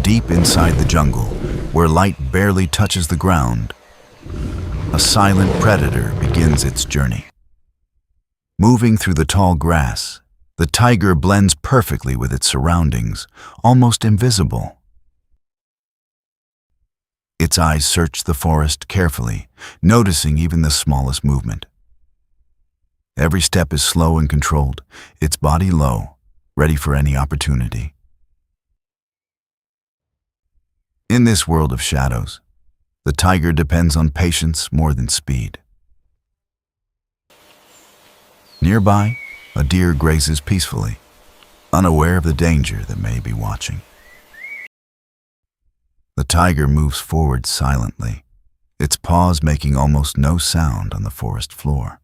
Deep inside the jungle, where light barely touches the ground, a silent predator begins its journey. Moving through the tall grass, the tiger blends perfectly with its surroundings, almost invisible. Its eyes search the forest carefully, noticing even the smallest movement. Every step is slow and controlled, its body low, ready for any opportunity. In this world of shadows, the tiger depends on patience more than speed. Nearby, a deer grazes peacefully, unaware of the danger that may be watching. The tiger moves forward silently, its paws making almost no sound on the forest floor.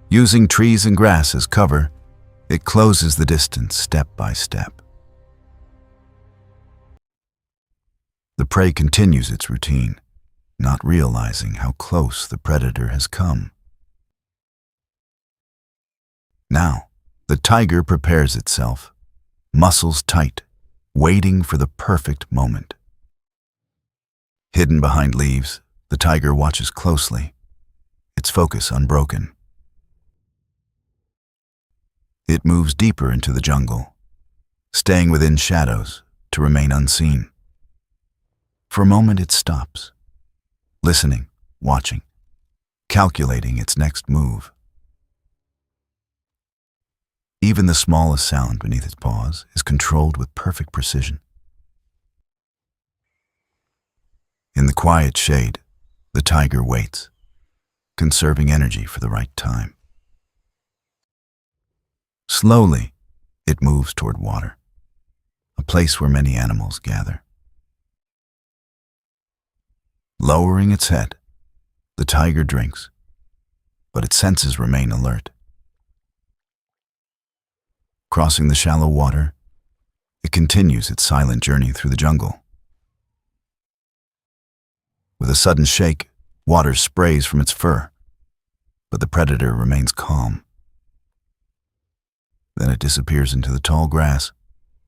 Using trees and grass as cover, it closes the distance step by step. The prey continues its routine, not realizing how close the predator has come. Now, the tiger prepares itself, muscles tight, waiting for the perfect moment. Hidden behind leaves, the tiger watches closely, its focus unbroken. It moves deeper into the jungle, staying within shadows to remain unseen. For a moment it stops, listening, watching, calculating its next move. Even the smallest sound beneath its paws is controlled with perfect precision. In the quiet shade, the tiger waits, conserving energy for the right time. Slowly, it moves toward water, a place where many animals gather. Lowering its head, the tiger drinks, but its senses remain alert. Crossing the shallow water, it continues its silent journey through the jungle. With a sudden shake, water sprays from its fur, but the predator remains calm. Then it disappears into the tall grass,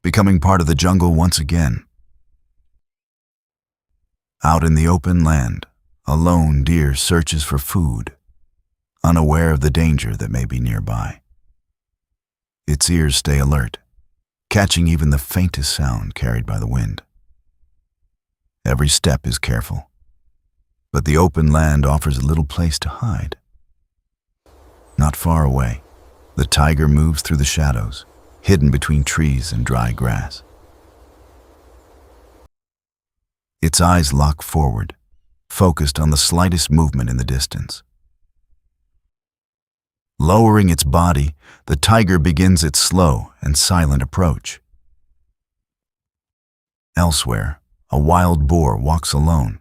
becoming part of the jungle once again. Out in the open land, a lone deer searches for food, unaware of the danger that may be nearby. Its ears stay alert, catching even the faintest sound carried by the wind. Every step is careful, but the open land offers a little place to hide. Not far away, the tiger moves through the shadows, hidden between trees and dry grass. Its eyes lock forward, focused on the slightest movement in the distance. Lowering its body, the tiger begins its slow and silent approach. Elsewhere, a wild boar walks alone,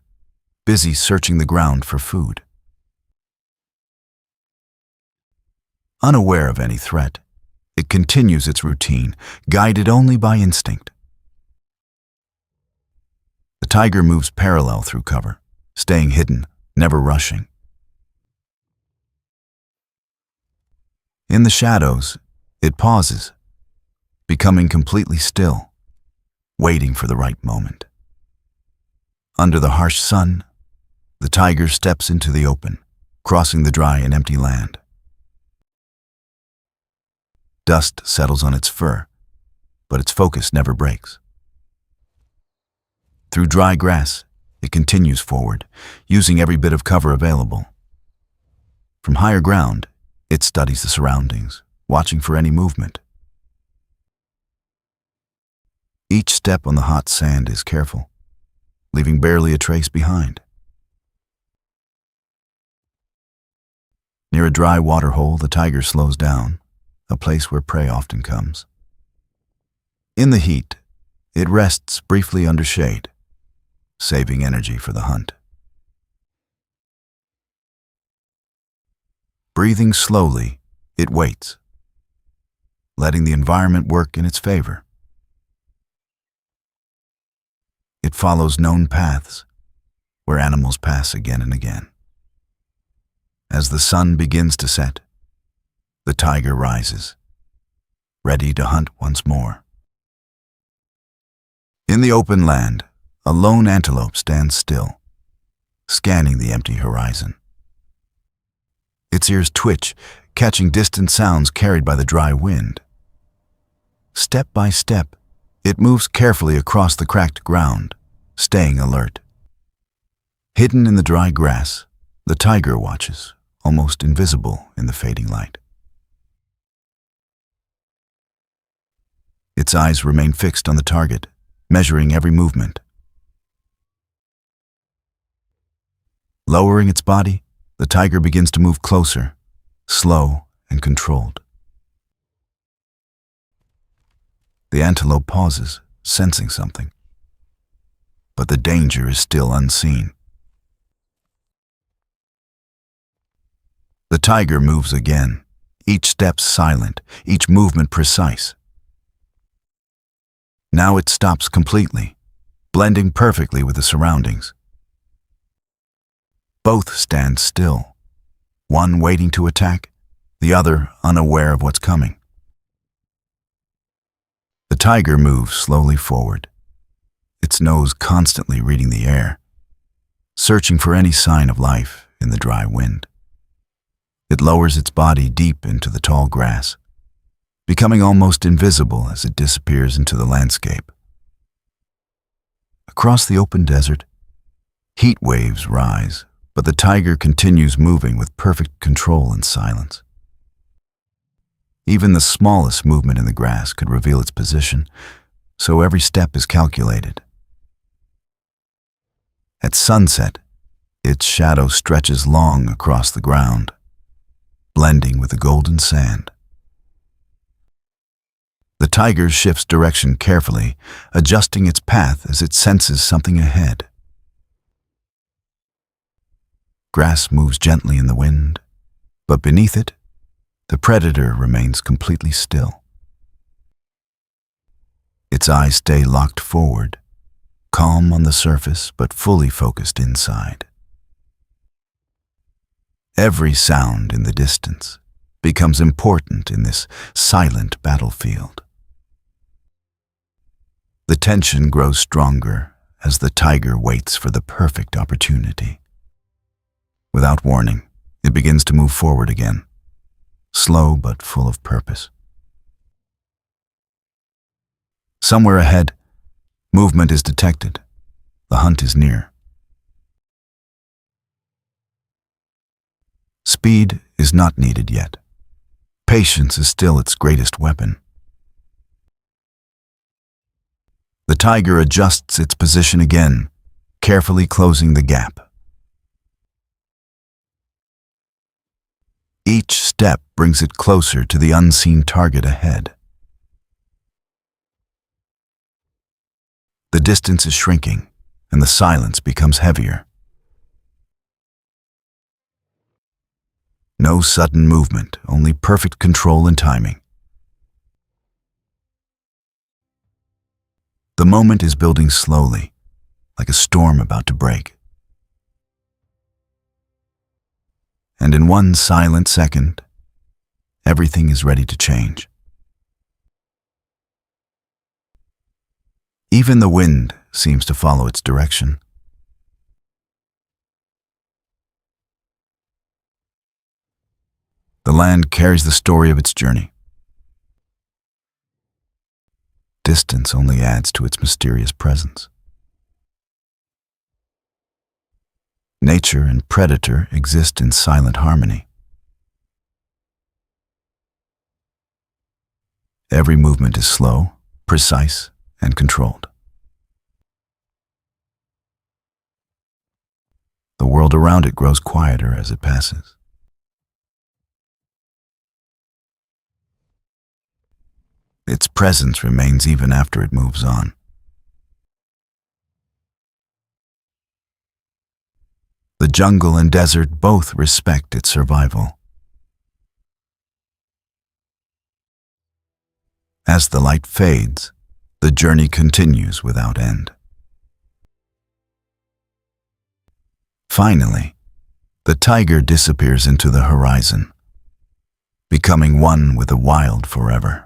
busy searching the ground for food. Unaware of any threat, it continues its routine, guided only by instinct. The tiger moves parallel through cover, staying hidden, never rushing. In the shadows, it pauses, becoming completely still, waiting for the right moment. Under the harsh sun, the tiger steps into the open, crossing the dry and empty land. Dust settles on its fur, but its focus never breaks. Through dry grass, it continues forward, using every bit of cover available. From higher ground, it studies the surroundings, watching for any movement. Each step on the hot sand is careful, leaving barely a trace behind. Near a dry water hole, the tiger slows down, a place where prey often comes. In the heat, it rests briefly under shade, saving energy for the hunt. Breathing slowly, it waits, letting the environment work in its favor. It follows known paths where animals pass again and again. As the sun begins to set, the tiger rises, ready to hunt once more. In the open land, a lone antelope stands still, scanning the empty horizon. Its ears twitch, catching distant sounds carried by the dry wind. Step by step, it moves carefully across the cracked ground, staying alert. Hidden in the dry grass, the tiger watches, almost invisible in the fading light. Its eyes remain fixed on the target, measuring every movement. Lowering its body, the tiger begins to move closer, slow and controlled. The antelope pauses, sensing something. But the danger is still unseen. The tiger moves again, each step silent, each movement precise. Now it stops completely, blending perfectly with the surroundings. Both stand still, one waiting to attack, the other unaware of what's coming. The tiger moves slowly forward, its nose constantly reading the air, searching for any sign of life in the dry wind. It lowers its body deep into the tall grass, becoming almost invisible as it disappears into the landscape. Across the open desert, heat waves rise, but the tiger continues moving with perfect control and silence. Even the smallest movement in the grass could reveal its position, so every step is calculated. At sunset, its shadow stretches long across the ground, blending with the golden sand. The tiger shifts direction carefully, adjusting its path as it senses something ahead. Grass moves gently in the wind, but beneath it, the predator remains completely still. Its eyes stay locked forward, calm on the surface but fully focused inside. Every sound in the distance becomes important in this silent battlefield. The tension grows stronger as the tiger waits for the perfect opportunity. Without warning, it begins to move forward again, slow but full of purpose. Somewhere ahead, movement is detected. The hunt is near. Speed is not needed yet. Patience is still its greatest weapon. The tiger adjusts its position again, carefully closing the gap. Each step brings it closer to the unseen target ahead. The distance is shrinking, and the silence becomes heavier. No sudden movement, only perfect control and timing. The moment is building slowly, like a storm about to break. And in one silent second, everything is ready to change. Even the wind seems to follow its direction. The land carries the story of its journey. Distance only adds to its mysterious presence. Nature and predator exist in silent harmony. Every movement is slow, precise, and controlled. The world around it grows quieter as it passes. Its presence remains even after it moves on. The jungle and desert both respect its survival. As the light fades, the journey continues without end. Finally, the tiger disappears into the horizon, becoming one with the wild forever.